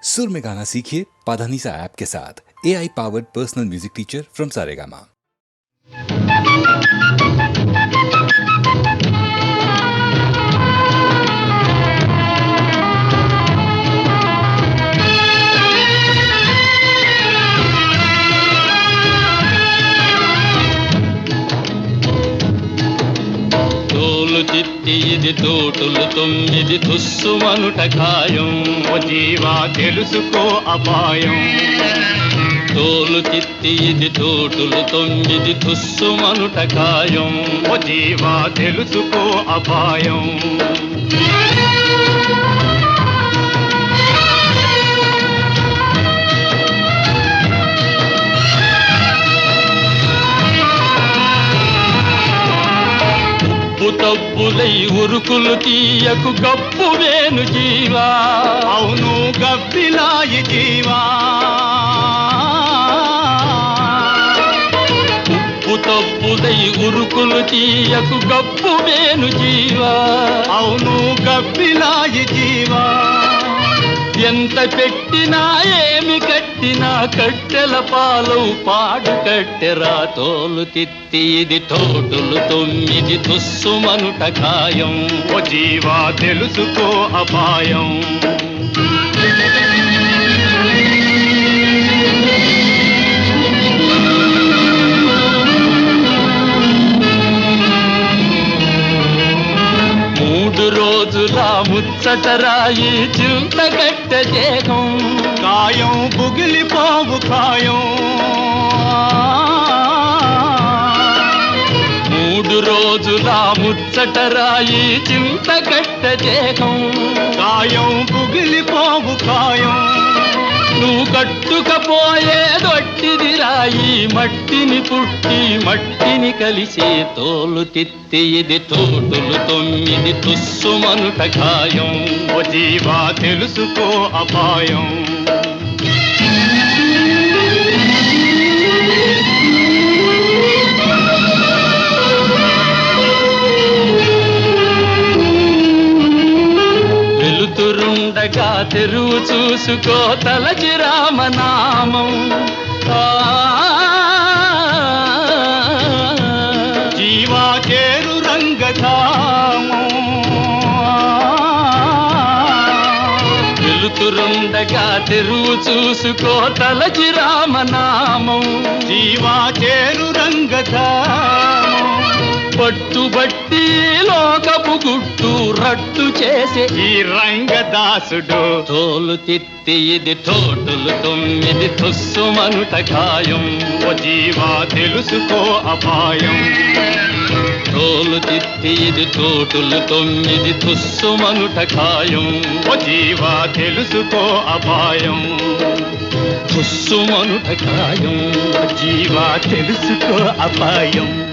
सुर में गाना सीखिए पाधानीसा ऐप के साथ। AI powered personal music teacher from Saregama. చిత్తి ఇది తోటులు తొమ్మిది తుస్సుమనుట ఖాయం. ఓ జీవా తెలుసుకో అపాయం. తోలు చిత్తి ఇది తోటులు తొమ్మిది తుస్సుమనుట ఖాయం. ఓ జీవా తెలుసుకో అపాయం. తబ్బులై ఉరుకులు తీయకు గప్పు వేను జీవా. అవును గబ్బిలాయి జీవా. ఉప్పు తబ్బులై ఉరుకులు తీయకు గప్పు వేను జీవా. అవును గబ్బిలాయి జీవా. ఎంత పెట్టినా ఏమి కట్టినా కట్టెల పాలు పాడు కట్టెరా. తోలు తిత్తి ఇది తోటులు తొమ్మిది తుస్సుమనుట ఖాయం. ఓ జీవా తెలుసుకో అపాయం. మూడు రోజుల ముచ్చటరాయి చింత కట్ట దేహం. కాయం బుగిలిపోవు ఖాయం. మూడు రోజుల ముచ్చటరాయి చింత కట్ట దేహం. కాయం బుగిలిపోవు ఖాయం. నువ్వు కట్టుకపోయేదొట్టిది రాయి. మట్టిని పుట్టి మట్టిని కలిసే తోలు తిత్తి ఇది తోటులు తొమ్మిది తుస్సుమనుట ఖాయం. ఓ జీవా తెలుసుకో అపాయం. వెలుతురుండగా తెరువు చూసుకో తలచి రామనామం. జీవా చేరు రంగధామం. వెలుతురుండగా తెరువు చూసుకో తలచి రామనామం. జీవా చేరు రంగధామం. పట్టుబట్టి లోకపు గుట్టు రట్టు చేసే ఈ రంగదాసుడు. తోలు తిత్తి ఇది తోటులు తొమ్మిది తుస్సుమనుట ఖాయం. ఓ జీవా తెలుసుకో అపాయం. తోలు తిత్తి ఇది తోటులు తొమ్మిది తుస్సుమనుట ఖాయం. ఓ జీవా తెలుసుకో అపాయం. తుస్సుమనుట ఖాయం. ఓ జీవా తెలుసుకో అపాయం.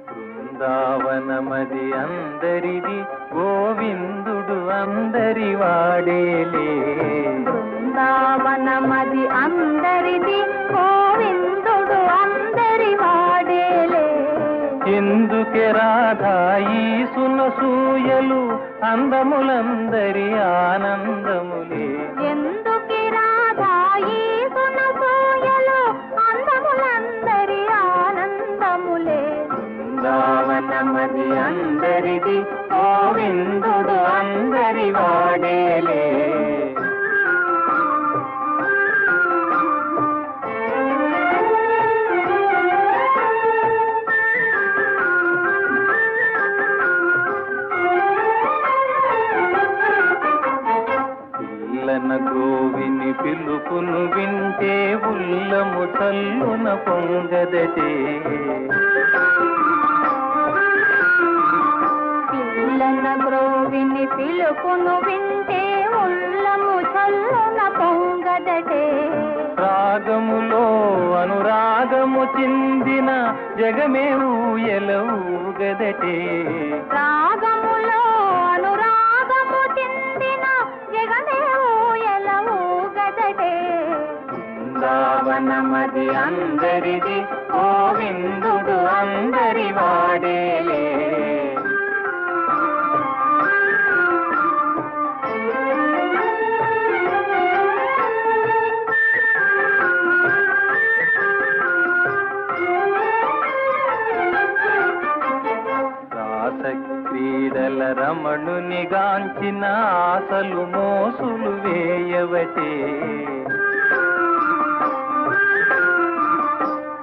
బృందావనమది అందరిది గోవిందుడు అందరి వాడేలే. బృందావనమది అందరిది గోవిందుడు అందరి వాడేలే. ఎందుకే రాధాయి సునసూయలు అందములందరి ఆనందములే. ఎందుకి రాధాయి సునసూయలు అందములందరి ఆనందములే. బృందావనమది అందరిది గోవిందుడు అందరి వాడేలే. పిల్లన గోవిని పిలుపును వింటే ఉల్లము చల్లున పొంగదటే. పిల్లన గ్రోవిని పిలుపును వింటే ఉల్లము చల్లున పొంగ ఊగదటే రాగములో అనురాగము చిందిన జగమే ఊయల ఊగదటే రాగములో అనురాగము చిందిన జగమే ఊయల ఊగదటే బృందావనమది అందరిది గోవిందుడు అందరి వాడేలే క్రీడల రమణుని గాంచిన ఆశలు మోసులు వేయవటే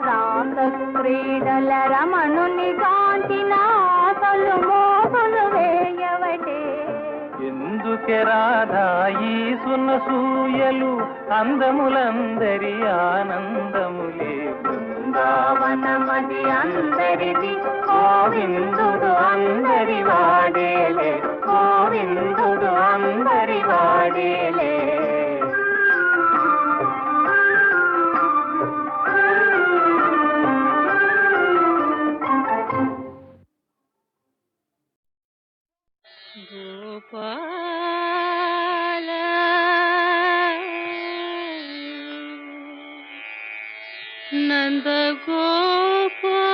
రాస క్రీడల రమణుని గాంచిన ఆశలు మోసులు వేయవటే ఎందుకే రాధా ఈ సునసూయలు అందములందరి ఆనందములే బృందావనమది అందరిది గోవిందుడు అందరి వాడేలే గోవిందుడు అందరి వాడేలే గోపాల నంద గోపాల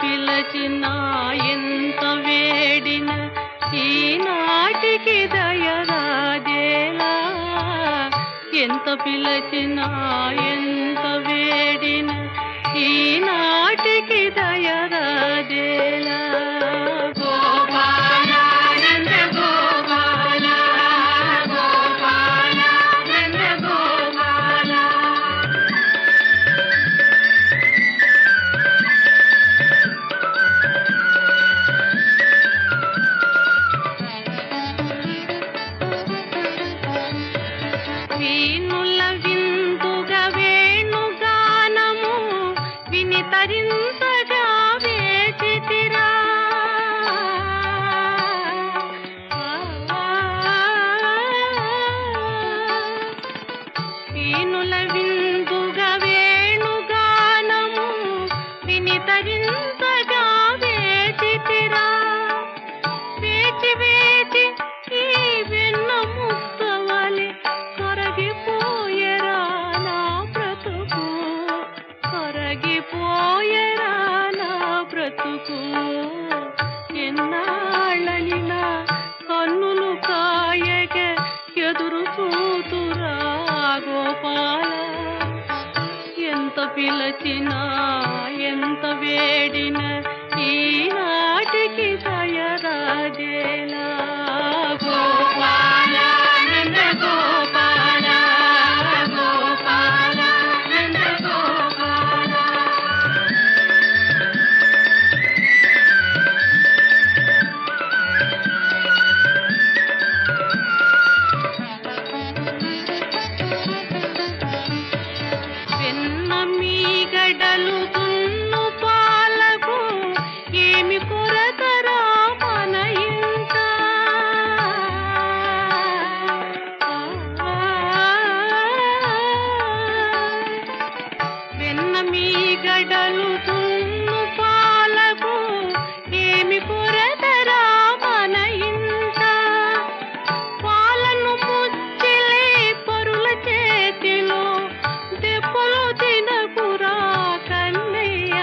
పిలచినా ఎంత వేడిన ఈనాటికి దయరాజేలా ఎంత పిలచినా ఎంత వేడిన ఈనాటికి దయరాజేలా గోపాల నంద గోపాల గోపాల నంద గోపాల వీణుల విందుగా వేణుగానము విని తరింతగా వేచితిరా వీణుల విందుగా వేణుగానము విని తరింతగా వేచితిరా వేచి వేచి ఈ వెన్న ముక్కవలి కరగిపోయేరా నా బ్రతుకు కరగిపోయేరా నా బ్రతుకు ఎన్నాళ్ళని నా కన్నులు కాయగ ఎదురు చూతురా గోపాల ఎంత పిలచినా ఎంత వేడిన ఈనాటికి దయరాజేలా గోపాల నంద గోపాల గోపాల నంద గోపాల వెన్న మీగడలు దున్ను పాలకు ఏమి కొరతరా మన ఇంట వెన్న మీగడలు దున్ను పాలకు ఏమి కొరతరా మన ఇంట పాలను ముచ్చిలే పరుల చేతిలో దెబ్బలు తినకురా కన్నయ్య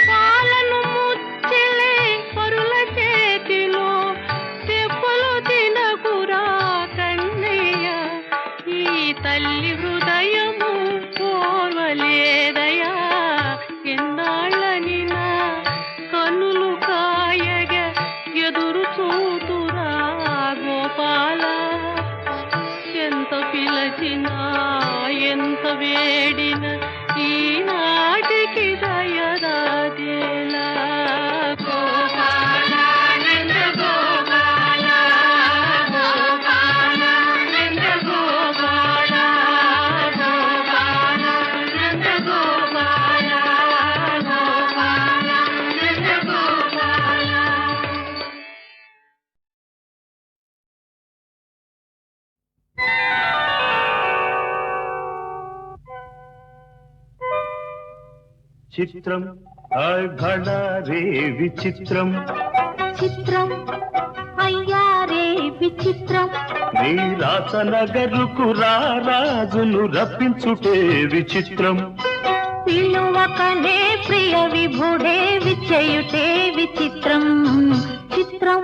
పాలను ముచ్చిలే పరుల చేతిలో దెబ్బలు తినకురా కన్నయ్య ఈ తల్లి హృదయము పోవలేదయా ఎన్నాళ్ళని నా కన్నులు కాయగ ఎదురు చూ కాచినా ఎంత వేడిన ఈనాటికి దయరాజేలా గోపాల నంద గోపాల గోపాల నంద గోపాల గోపాల నంద గోపాల గోపాల నంద గోపాల. చిత్రం భళా రే విచిత్రం చిత్రం అయ్యారే విచిత్రం నీ రాసనగరుకు రాజును రప్పించుటే విచిత్రం పిలువకనే ప్రియ విభుడే విచయుటే విచిత్రం చిత్రం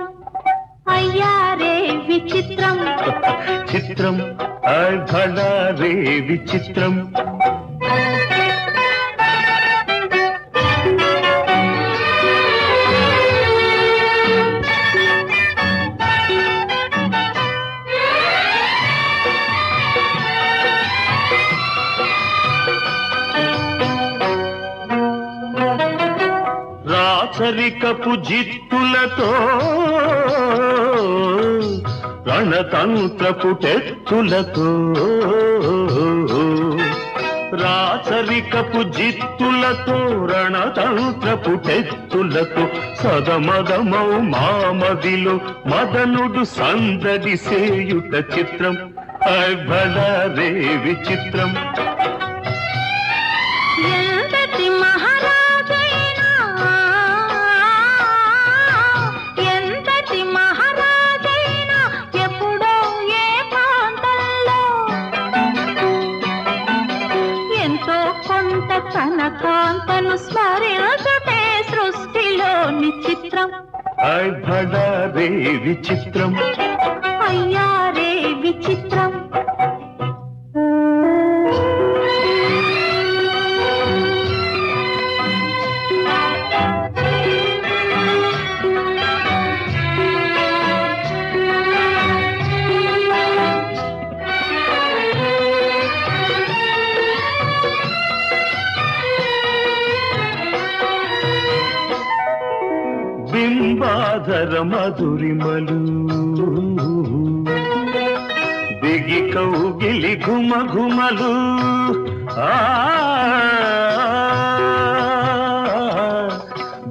అయ్యారే విచిత్రం చిత్రం భళా రే విచిత్రం రాచరికపు జిత్తులతో రణతంత్రపు టెత్తులతో రాచరికపు జిత్తులతో రణతంత్రపు టెత్తులతో సదమదమౌ మామదిలో మదనుడు సందడి సేయుట చిత్రం భళా రే విచిత్రం ఎంతటి మహారాజైనా ఎంతటి మహారాజైనా ఎప్పుడో ఏ ప్రాంతంలో ఎంతో కొంత తన కాంతను స్మరించుటే సృష్టిలోని చిత్రం భళా రే విచిత్రం అయ్యారే విచిత్రం బింబాధర మధురిమలు దిగి కౌగిలి ఘుమ ఘుమలు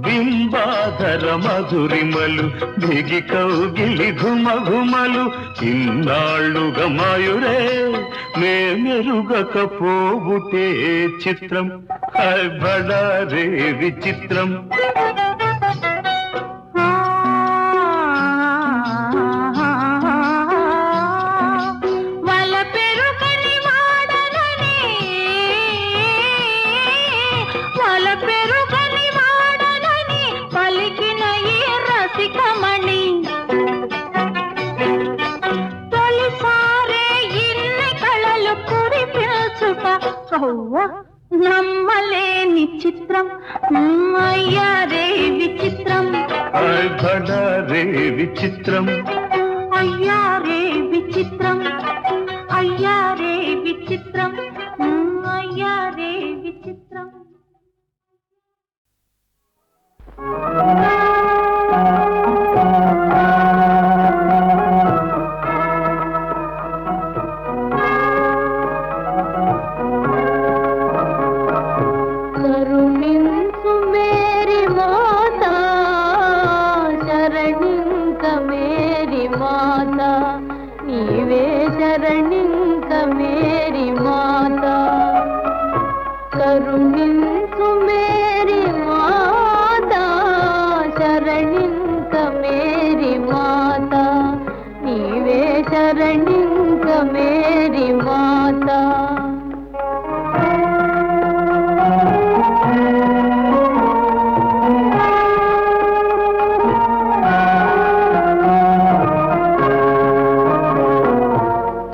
బింబాధర మధురిమలు దిగి కౌగిలి ఘుమ ఘుమలు ఇన్నాళ్ళుగా మాయురే మే మెరుగకపోబుటే చిత్రం భళా రే విచిత్రం నమ్మలేని చిత్రం అయ్యారే విచిత్రం భళా రే విచిత్రం అయ్యారే విచిత్రం అయ్యారే విచిత్రం అయ్యారే విచిత్రం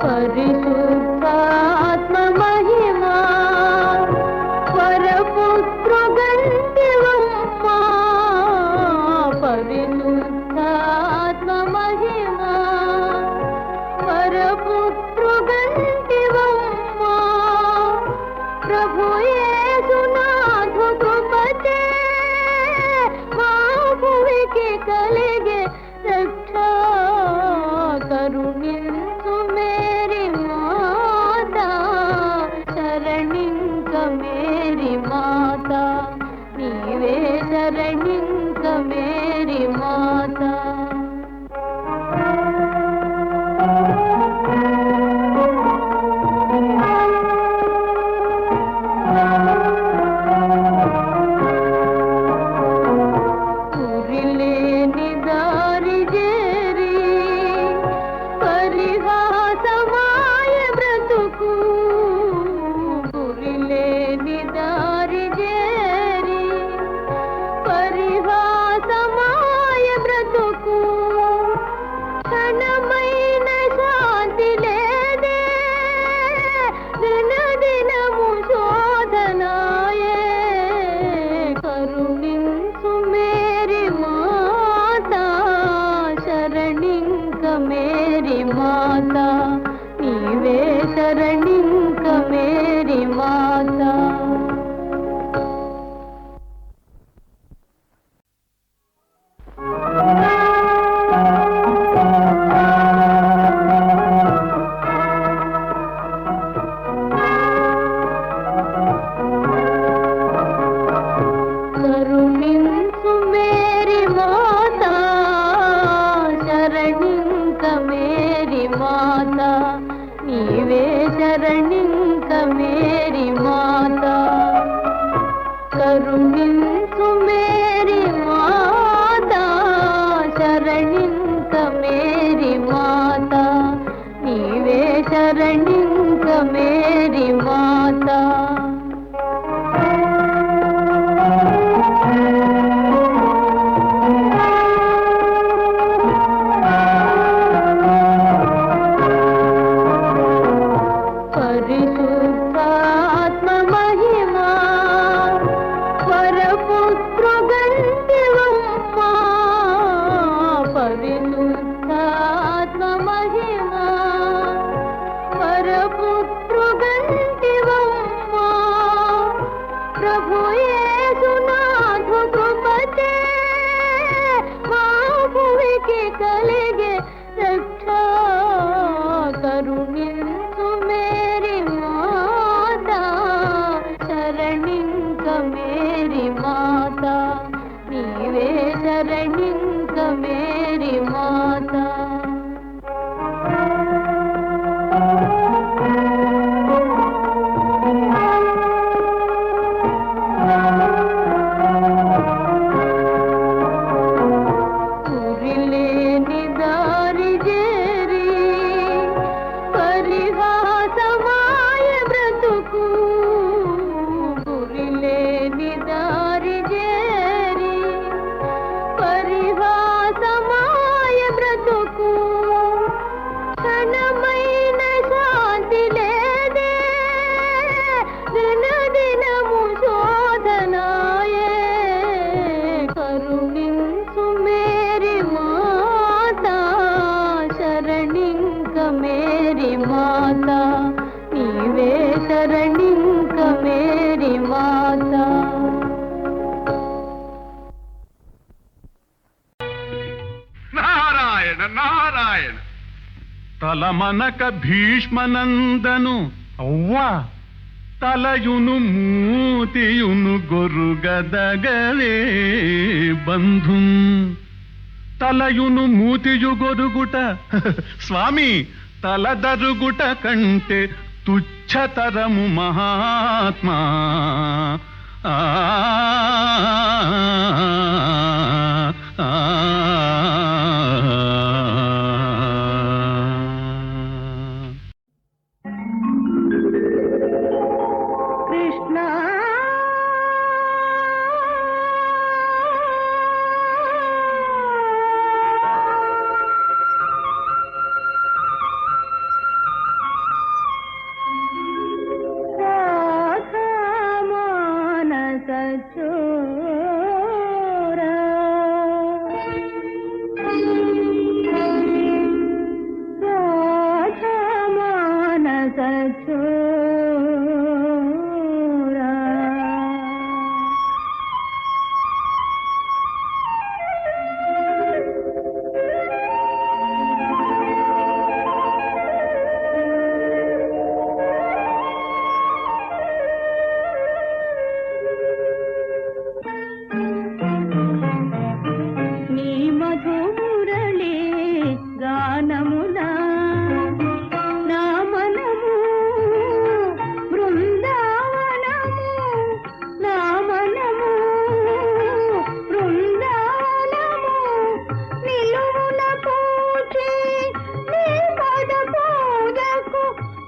పరిశుద్ధాత్మ మహిమా శరణింక మేరీ మాతా నీవే శరణింక మేరీ మాతా కరుణించు మేరీ మాతా శరణింక మేరీ మాతా నీవే శరణింక మేరీ మాతా కరుణించు మేరీ మాతా శరణింక మేరీ మాతా నీవే శరణింక మేరీ మాతా పరిశుద్ధాత్మ మహిమా పరపుత్రు గంటివమ్మా పరిశుద్ధాత్మ మహిమా పరపుత్రు గంటివమ్మా ప్రభు యేసునాథు కృపచే మా భువికి కలిగే రక్ష కరుణించు మేరీ మాతా శరణింక మేరీ మాతా నీవే శరణింక మేరీ మాతా ఊరిలేని దారి చేరి పరిహాసమాయ బ్రతుకు ఊరిలేని దారి చేరి పరిహాసమాయ బ్రతుకు క్షణమైన శాంతి లేదే దినదినము శోధనాయే కరుణించు మేరీ మాతా శరణింక మేరీ మాతా నీవే శరణింక మేరీ మాతా నారాయణ నారాయణ తలమనక భీష్మనందను అవ్వా తలయును మూతియును గొరుగదగవే బంధు తలయును మూతియు గొరుగుట స్వామి తలదరుగుట కంటే తుచ్చతరము మహాత్మా ఆ కృష్ణ మానస చోరా మానస చోరా నీ మధుమురళి గానమునా నా మనము బృందావనము నా మనము బృందావనము నిలువున పూచి నీ పద పూజకు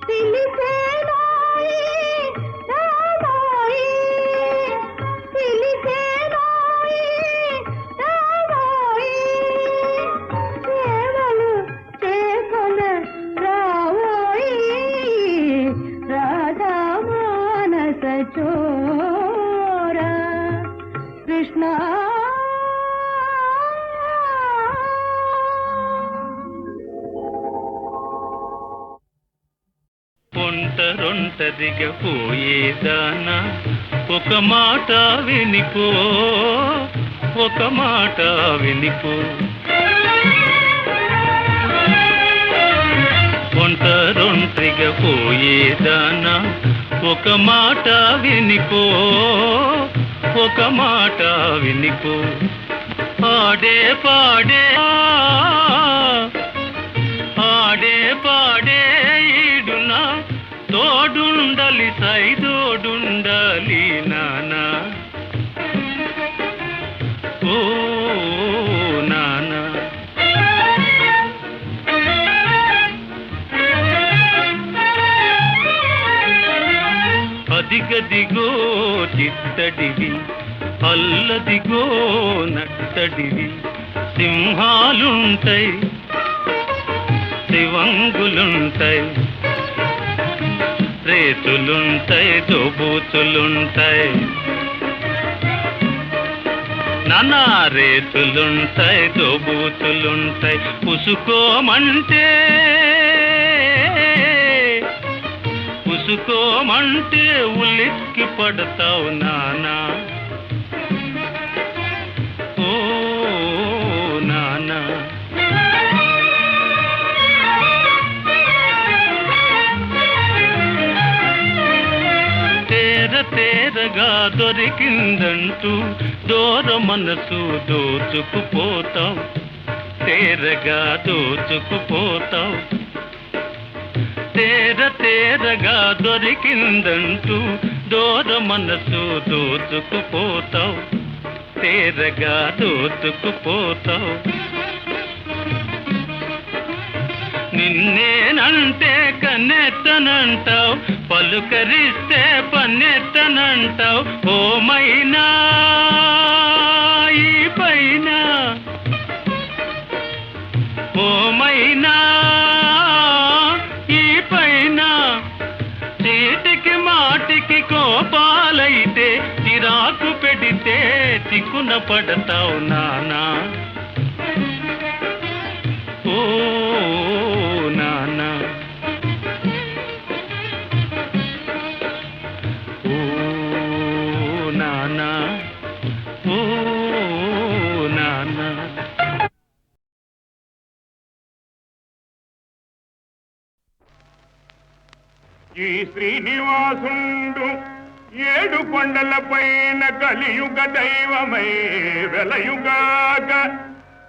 పిలిచేనాయి రామాయి పిలిచేనాయి రామాయి సేవలు చేకొన రావోయి రాధా మానస చోరా కృష్ణ ఒంటరొంటరిగా పోయేదానా ఒక మాట వినిపో, ఒక మాట వినిపో. ఒంటరొంటరిగా పోయేదానా ఒక మాట వినిపో, ఒక మాట వినిపో. ఆడే పాడే ఆడే పాడే ఈడునా తోడుండలి సైదోడుండాలి నానా, ఓ నానా. అదిగదిగో చిత్తడివి అల్లదిగో నట్టడివి, సింహాలుంటాయి శివంగులుంటాయి, రేతులుంటాయి దోబూతులుంటాయి, నానా రేతులుంటాయి దోబూతులుంటాయి. పుసుకోమంటే పుసుకోమంటే ఉలిక్కి పడతావు నానా, ఓ నానా. తేరగా దొరికిందంటూ దూర మనసు దోచుకుపోతావు, తేరగా దోచుకుపోతావు. తేరగా దొరికిందంటూ దూర మనసు దోచుకుపోతావు, తేరగా దోచుకుపోతావు. నిన్నేనంటే కన్నెత్తనంటావు, పలుకరిస్తే పన్నెత్తనంటావు. ఓమైనా ఈ పైన, ఓమైనా ఈ పైన చీటికి మాటికి కోపాలైతే చిరాకు పెడితే చిక్కున పడతావు నానా, ఓ నానా, ఓ నానా, ఓ నానా. ఈ శ్రీనివాసుండు ఏడు కొండల పైన కలియుగ దైవమై వెలయుగాక,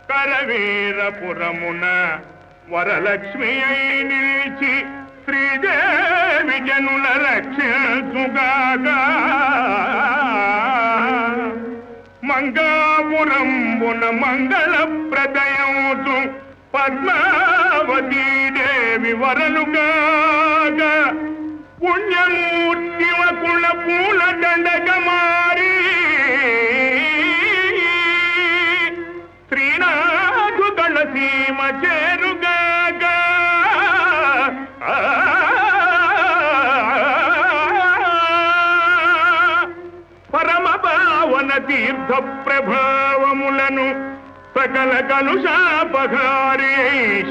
కరవీరపురమున వరలక్ష్మి అయి నిలిచి శ్రీదేవి జనుల రక్షించుగాక. మంగాపురంబున మంగళ ప్రదయంతు పద్మావతీ దేవి వరలుగాక. పుణ్యమూర్తివ కుల పూల దండగ మారి శ్రీనాథు కళసీమ చేరుగాక. పరమ పావన తీర్థ ప్రభావములను సకల కలుషాపహారి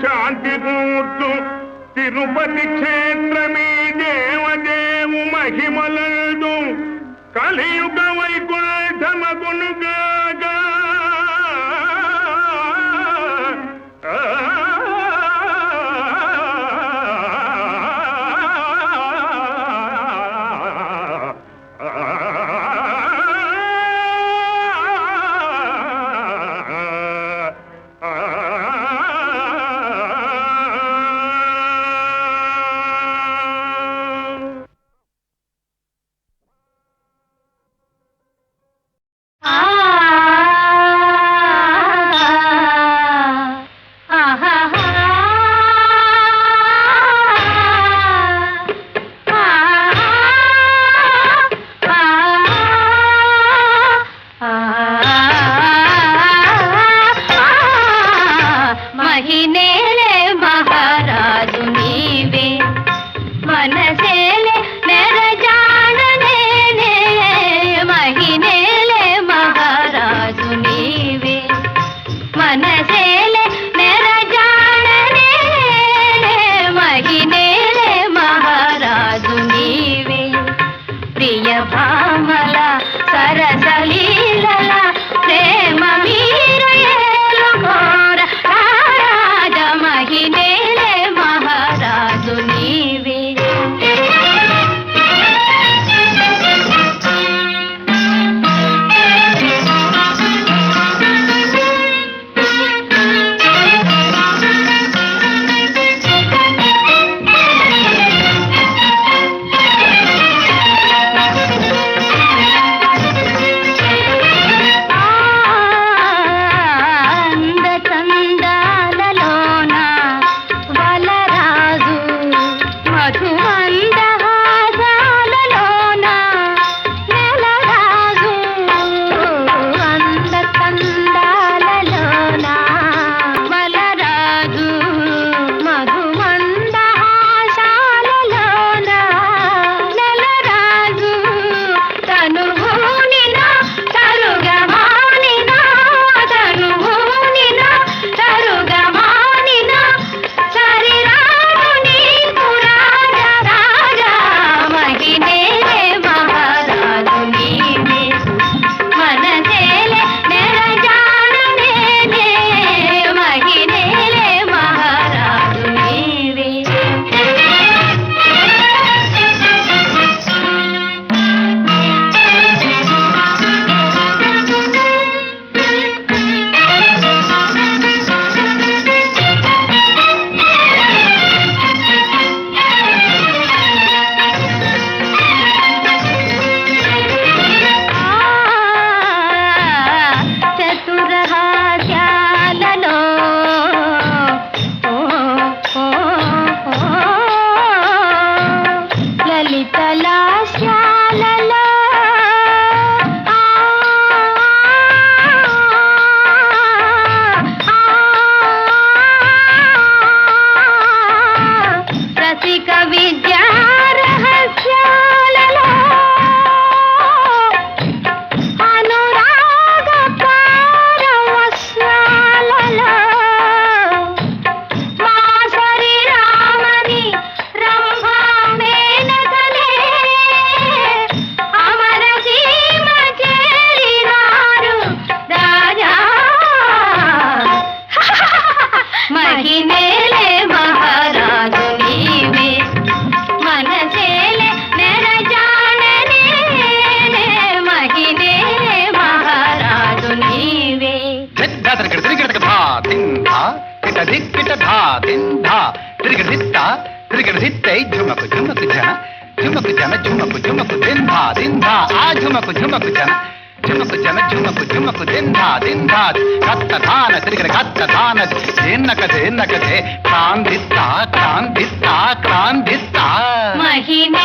శాంతి కూర్చు తిరుపతి క్షేత్రమీ దేవదేవు మహిమలందు కలియుగ వైకుంఠమగునుగాగా. ఆ తిరిగడిస్తా తిరిగడిస్తే ఝుమకు ఝుమకు జన ఝుమకు జన ఝుమకు ఝుమకు దింధా దింధా ఆ ఝుమకు ఝుమకు జన ఝుమకు జన ఝుమకు ఝుమకు దింధా దింధా కత్త ధాన తిరిగడ కత్త ధాన దేన్నకదే క్రాంతిస్తా క్రాంతిస్తా క్రాంతిస్తా మహిమ